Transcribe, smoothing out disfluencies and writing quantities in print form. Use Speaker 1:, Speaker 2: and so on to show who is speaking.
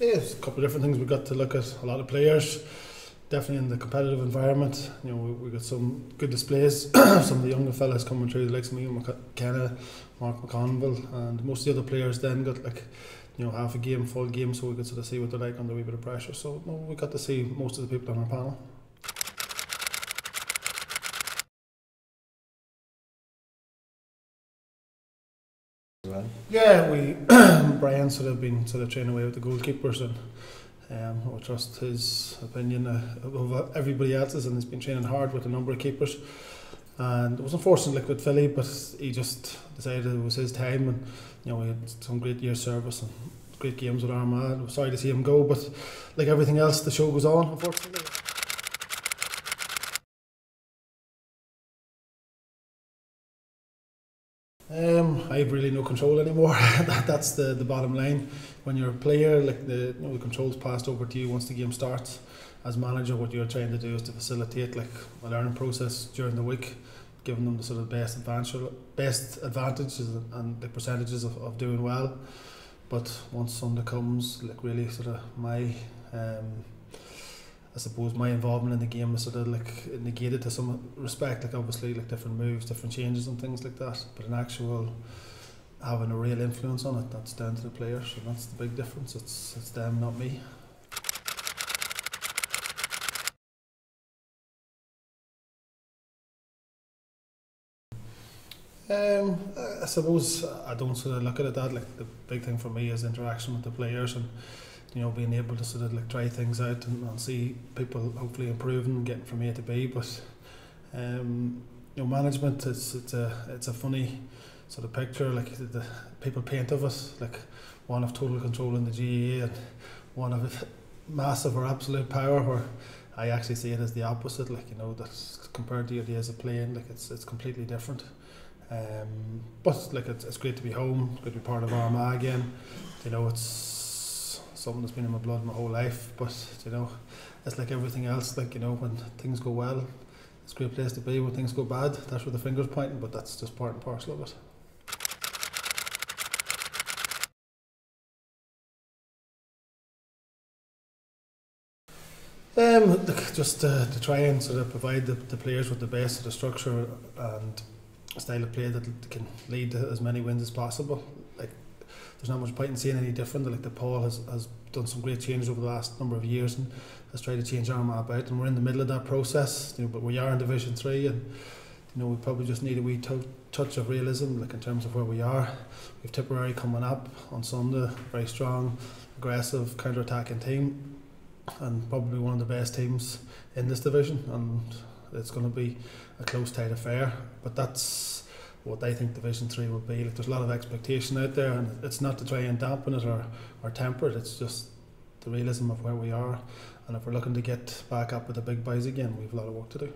Speaker 1: Yeah, there's a couple of different things. We've got to look at a lot of players, definitely in the competitive environment. You know, we got some good displays. Some of the younger fellas coming through, the likes of me, McKenna, Mark McConville, and most of the other players then got half a game, full game, so we could sort of see what they're like under a wee bit of pressure. So no, we got to see most of the people on our panel. Yeah, we Brian sort of been training away with the goalkeepers, and I trust his opinion of everybody else's, and he's been training hard with a number of keepers. And it was unfortunate with Philly, but he just decided it was his time, and we had some great year service and great games with Armagh. I was sorry to see him go, but like everything else, the show goes on, unfortunately. I have really no control anymore. That's the bottom line. When you're a player, the control's passed over to you once the game starts. As manager, what you're trying to do is to facilitate a learning process during the week, giving them the sort of best advantages and the percentages of doing well. But once Sunday comes, really sort of my I suppose my involvement in the game is sort of negated to some respect, obviously different moves, different changes and things like that, but an actual having a real influence on it, that's down to the players, and that's the big difference. It's them, not me. I suppose I don't sort of look at it that the big thing for me is interaction with the players, and being able to sort of try things out and see people hopefully improving and getting from A to B. But management, it's a funny sort of picture. The people paint of it, one of total control in the GAA and one of massive or absolute power, where I actually see it as the opposite. That compared to your days of playing, it's completely different. But it's great to be home, it's great to be part of Armagh again. It's something that's been in my blood my whole life, but it's like everything else. When things go well, it's a great place to be. When things go bad, that's where the finger's pointing, but that's just part and parcel of it. Just to try and sort of provide the players with the best sort of structure and style of play that can lead to as many wins as possible. There's not much point in seeing any different. Paul has done some great changes over the last number of years and has tried to change Armagh about, and we're in the middle of that process. But we are in Division 3, and we probably just need a wee touch of realism, in terms of where we are. We've Tipperary coming up on Sunday, very strong, aggressive, counter-attacking team, and probably one of the best teams in this division, and it's going to be a close, tight affair. But that's what I think Division 3 will be. There's a lot of expectation out there, and it's not to try and dampen it or temper it, it's just the realism of where we are. And if we're looking to get back up with the big boys again, we've a lot of work to do.